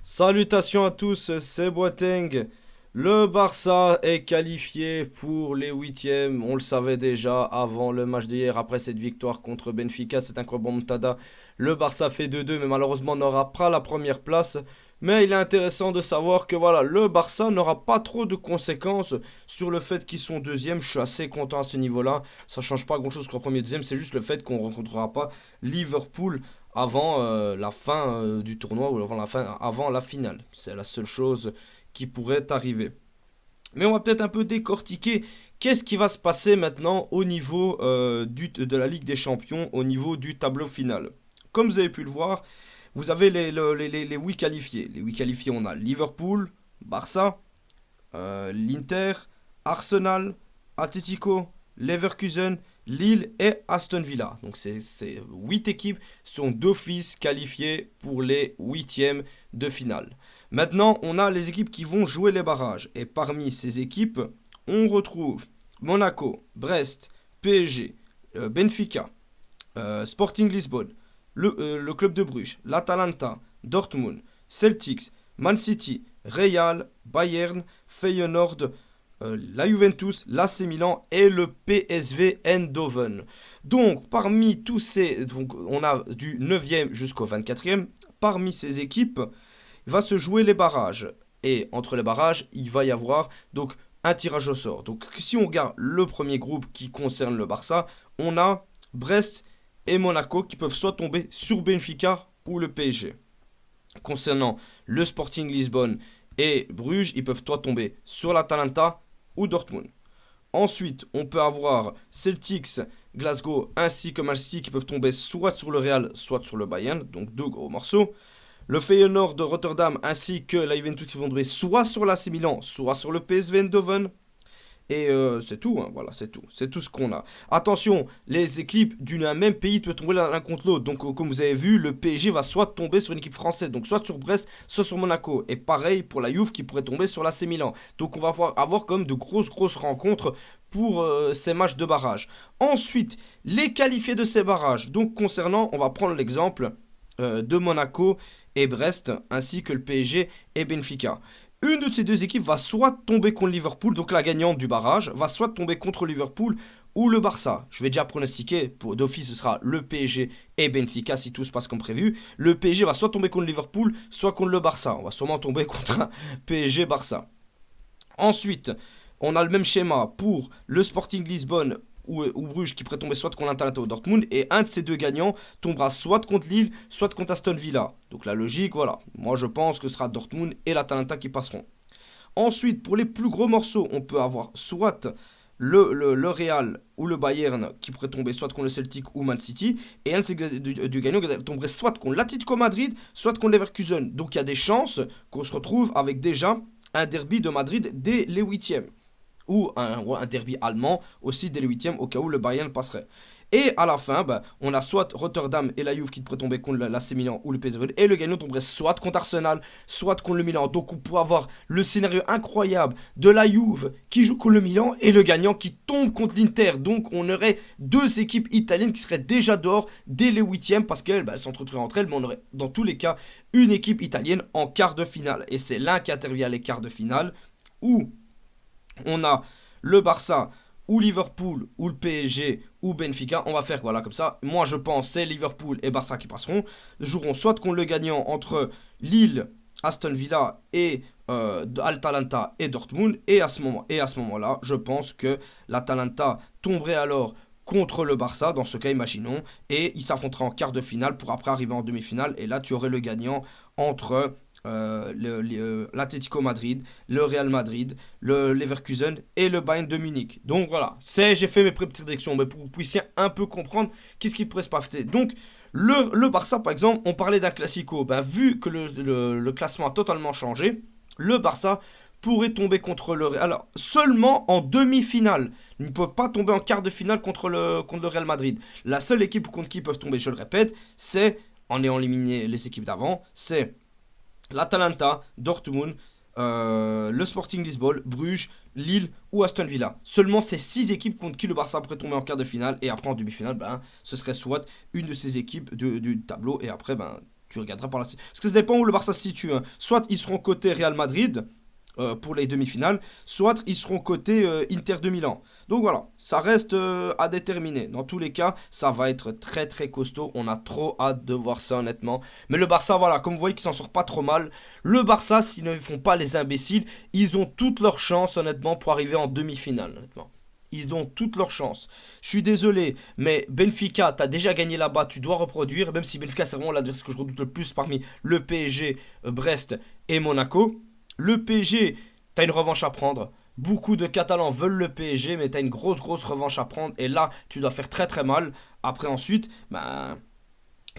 Salutations à tous, c'est Boateng. Le Barça est qualifié pour les huitièmes. On le savait déjà avant le match d'hier, après cette victoire contre Benfica. C'est un remontada. Le Barça fait 2-2, mais malheureusement n'aura pas la première place. Mais il est intéressant de savoir que voilà, le Barça n'aura pas trop de conséquences sur le fait qu'ils sont deuxième. Je suis assez content à ce niveau-là. Ça change pas grand-chose qu'en premier et deuxième. C'est juste le fait qu'on ne rencontrera pas Liverpool avant la fin du tournoi ou avant la finale. C'est la seule chose qui pourrait arriver. Mais on va peut-être un peu décortiquer qu'est-ce qui va se passer maintenant au niveau de la Ligue des Champions, au niveau du tableau final. Comme vous avez pu le voir, vous avez les 8 qualifiés. Les 8 qualifiés, on a Liverpool, Barça, l'Inter, Arsenal, Atletico, Leverkusen, Lille et Aston Villa. Donc ces 8 équipes sont d'office qualifiées pour les huitièmes de finale. Maintenant, on a les équipes qui vont jouer les barrages. Et parmi ces équipes, on retrouve Monaco, Brest, PSG, Benfica, Sporting Lisbonne, le club de Bruges, l'Atalanta, Dortmund, Celtics, Man City, Real, Bayern, Feyenoord, la Juventus, l'AC Milan et le PSV Eindhoven. Donc, parmi tous ces, donc, on a du 9e jusqu'au 24e. Parmi ces équipes, il va se jouer les barrages. Et entre les barrages, il va y avoir donc un tirage au sort. Donc, si on regarde le premier groupe qui concerne le Barça, on a Brest et Monaco qui peuvent soit tomber sur Benfica ou le PSG. Concernant le Sporting Lisbonne et Bruges, ils peuvent soit tomber sur l'Atalanta ou Dortmund. Ensuite, on peut avoir Celtics, Glasgow ainsi que Man City qui peuvent tomber soit sur le Real, soit sur le Bayern, donc deux gros morceaux. Le Feyenoord de Rotterdam ainsi que la Juventus qui vont tomber soit sur l'AC Milan, soit sur le PSV Eindhoven. Et c'est tout, hein, voilà, c'est tout. C'est tout ce qu'on a. Attention, les équipes d'un même pays peuvent tomber l'un contre l'autre. Donc, comme vous avez vu, le PSG va soit tomber sur une équipe française, donc soit sur Brest, soit sur Monaco. Et pareil pour la Juve qui pourrait tomber sur l'AC Milan. Donc, on va avoir comme de grosses rencontres pour ces matchs de barrage. Ensuite, les qualifiés de ces barrages. Donc, concernant, on va prendre l'exemple de Monaco et Brest, ainsi que le PSG et Benfica. Une de ces deux équipes va soit tomber contre Liverpool, donc la gagnante du barrage, va soit tomber contre Liverpool ou le Barça. Je vais déjà pronostiquer, pour d'office ce sera le PSG et Benfica si tout se passe comme prévu. Le PSG va soit tomber contre Liverpool, soit contre le Barça. On va sûrement tomber contre un PSG-Barça. Ensuite, on a le même schéma pour le Sporting Lisbonne ou Bruges qui pourrait tomber soit contre l'Atalanta ou Dortmund. Et un de ces deux gagnants tombera soit contre Lille, soit contre Aston Villa. Donc la logique, voilà. Moi je pense que ce sera Dortmund et l'Atalanta qui passeront. Ensuite, pour les plus gros morceaux, on peut avoir soit le Real ou le Bayern qui pourrait tomber soit contre le Celtic ou Man City. Et un de ces du gagnant tomberait soit contre l'Atlético Madrid, soit contre Leverkusen. Donc il y a des chances qu'on se retrouve avec déjà un derby de Madrid dès les huitièmes. Ou un derby allemand aussi dès les huitièmes au cas où le Bayern passerait. Et à la fin, on a soit Rotterdam et la Juve qui pourraient tomber contre l'AC Milan ou le PSV. Et le gagnant tomberait soit contre Arsenal, soit contre le Milan. Donc on pourrait avoir le scénario incroyable de la Juve qui joue contre le Milan et le gagnant qui tombe contre l'Inter. Donc on aurait deux équipes italiennes qui seraient déjà dehors dès les huitièmes parce qu'elles s'entretueraient entre elles. Mais on aurait dans tous les cas une équipe italienne en quart de finale. Et c'est l'un qui intervient à les quarts de finale où on a le Barça ou Liverpool ou le PSG ou Benfica. On va faire voilà comme ça. Moi je pense c'est Liverpool et Barça qui passeront. Joueront soit contre le gagnant entre Lille, Aston Villa et Atalanta et Dortmund. Et à ce moment-là, je pense que l'Atalanta tomberait alors contre le Barça, dans ce cas imaginons, et il s'affrontera en quart de finale pour après arriver en demi-finale, et là tu aurais le gagnant entre l'Atlético Madrid, le Real Madrid, le Leverkusen et le Bayern de Munich. Donc voilà, j'ai fait mes prédictions, mais pour que vous puissiez un peu comprendre qu'est-ce qui pourrait se passer. Donc le Barça, par exemple, on parlait d'un classico. Vu que le classement a totalement changé, le Barça pourrait tomber contre le Real. Alors, seulement en demi-finale. Ils ne peuvent pas tomber en quart de finale contre le Real Madrid. La seule équipe contre qui ils peuvent tomber, je le répète, c'est, en ayant éliminé les équipes d'avant, c'est l'Atalanta, Dortmund, le Sporting Lisbonne, Bruges, Lille ou Aston Villa. Seulement ces 6 équipes contre qui le Barça pourrait tomber en quart de finale et après en demi-finale, ce serait soit une de ces équipes du tableau et après Tu regarderas par la suite. Parce que ça dépend où le Barça se situe. Hein. Soit ils seront côté Real Madrid pour les demi-finales, soit ils seront côté Inter de Milan. Donc voilà, ça reste à déterminer. Dans tous les cas, ça va être très très costaud. On a trop hâte de voir ça honnêtement. Mais le Barça, voilà, comme vous voyez, qui s'en sort pas trop mal. Le Barça, s'ils ne font pas les imbéciles, ils ont toutes leurs chances honnêtement pour arriver en demi-finale honnêtement. Ils ont toutes leurs chances. Je suis désolé, mais Benfica, t'as déjà gagné là-bas, tu dois reproduire, même si Benfica, c'est vraiment l'adversaire que je redoute le plus parmi le PSG, Brest et Monaco. Le PSG, t'as une revanche à prendre. Beaucoup de Catalans veulent le PSG, mais t'as une grosse revanche à prendre. Et là, tu dois faire très très mal. Après, ensuite, ben,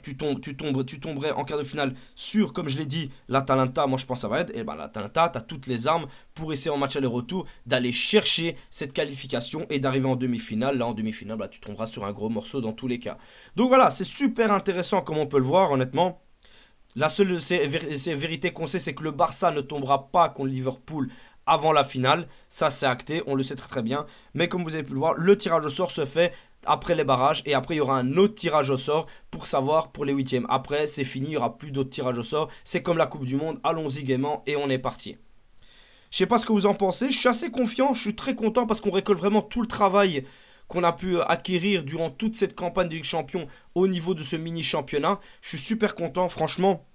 tu tomberais en quart de finale sur, comme je l'ai dit, l'Atalanta. Moi, je pense que ça va être. Et ben, l'Atalanta, t'as toutes les armes pour essayer en match aller-retour d'aller chercher cette qualification et d'arriver en demi-finale. Là, en demi-finale, bah, tu tomberas sur un gros morceau dans tous les cas. Donc voilà, c'est super intéressant comme on peut le voir, honnêtement. La seule vérité qu'on sait, c'est que le Barça ne tombera pas contre Liverpool avant la finale. Ça, c'est acté, on le sait très très bien. Mais comme vous avez pu le voir, le tirage au sort se fait après les barrages. Et après, il y aura un autre tirage au sort pour savoir pour les huitièmes. Après, c'est fini, il n'y aura plus d'autres tirages au sort. C'est comme la Coupe du Monde, allons-y gaiement et on est parti. Je sais pas ce que vous en pensez, je suis assez confiant, je suis très content parce qu'on récolte vraiment tout le travail qu'on a pu acquérir durant toute cette campagne de Ligue Champion au niveau de ce mini-championnat. Je suis super content, franchement.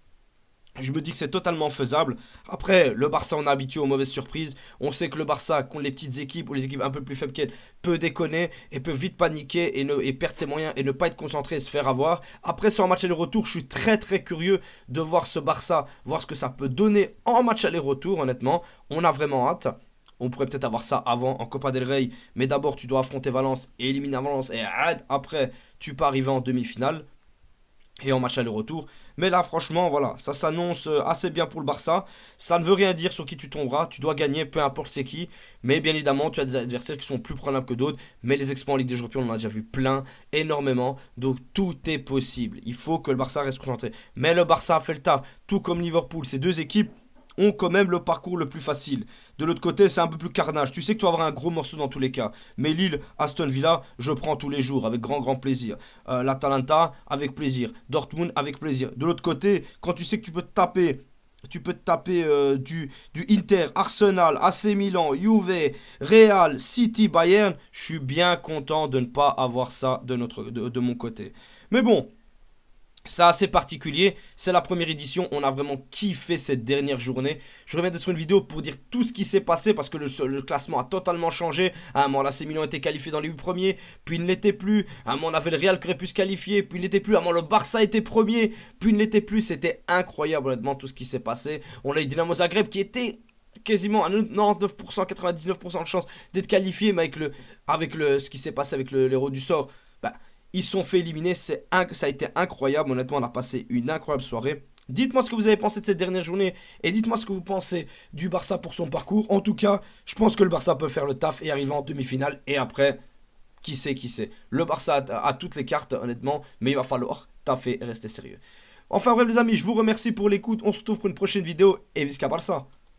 Je me dis que c'est totalement faisable. Après, le Barça, on est habitué aux mauvaises surprises. On sait que le Barça, contre les petites équipes ou les équipes un peu plus faibles qu'elle, peut déconner et peut vite paniquer et perdre ses moyens et ne pas être concentré et se faire avoir. Après, sur un match aller-retour, je suis très très curieux de voir ce Barça, voir ce que ça peut donner en match aller-retour, honnêtement. On a vraiment hâte. On pourrait peut-être avoir ça avant en Copa del Rey, mais d'abord tu dois affronter Valence et éliminer Valence et après tu peux arriver en demi-finale et en match aller-retour. Mais là, franchement, voilà, ça s'annonce assez bien pour le Barça. Ça ne veut rien dire sur qui tu tomberas. Tu dois gagner, peu importe c'est qui. Mais bien évidemment, tu as des adversaires qui sont plus prenables que d'autres. Mais les exploits en Ligue des Champions, on en a déjà vu plein, énormément. Donc tout est possible. Il faut que le Barça reste concentré. Mais le Barça a fait le taf, tout comme Liverpool. Ces deux équipes ont quand même le parcours le plus facile. De l'autre côté, c'est un peu plus carnage. Tu sais que tu vas avoir un gros morceau dans tous les cas. Mais Lille, Aston Villa, je prends tous les jours avec grand plaisir. L'Atalanta, avec plaisir. Dortmund, avec plaisir. De l'autre côté, quand tu sais que tu peux te taper du Inter, Arsenal, AC Milan, Juve, Real, City, Bayern, je suis bien content de ne pas avoir ça de mon côté. Mais bon, c'est assez particulier, c'est la première édition, on a vraiment kiffé cette dernière journée. Je reviens sur une vidéo pour dire tout ce qui s'est passé parce que le classement a totalement changé. À un moment, l'AC Milan était qualifié dans les 8 premiers, puis il ne l'était plus. À un moment, on avait le Real qui aurait pu se qualifier, puis il ne l'était plus. À un moment, le Barça était premier, puis il ne l'était plus. C'était incroyable honnêtement tout ce qui s'est passé. On a eu Dynamo Zagreb qui était quasiment à 99%, 99% de chance d'être qualifié, mais ce qui s'est passé avec l'Héros du sort, bah, ils se sont fait éliminer, ça a été incroyable, honnêtement on a passé une incroyable soirée. Dites-moi ce que vous avez pensé de cette dernière journée et dites-moi ce que vous pensez du Barça pour son parcours. En tout cas, je pense que le Barça peut faire le taf et arriver en demi-finale et après, qui sait. Le Barça a toutes les cartes honnêtement, mais il va falloir taffer et rester sérieux. Enfin bref les amis, je vous remercie pour l'écoute, on se retrouve pour une prochaine vidéo et Visca Barça.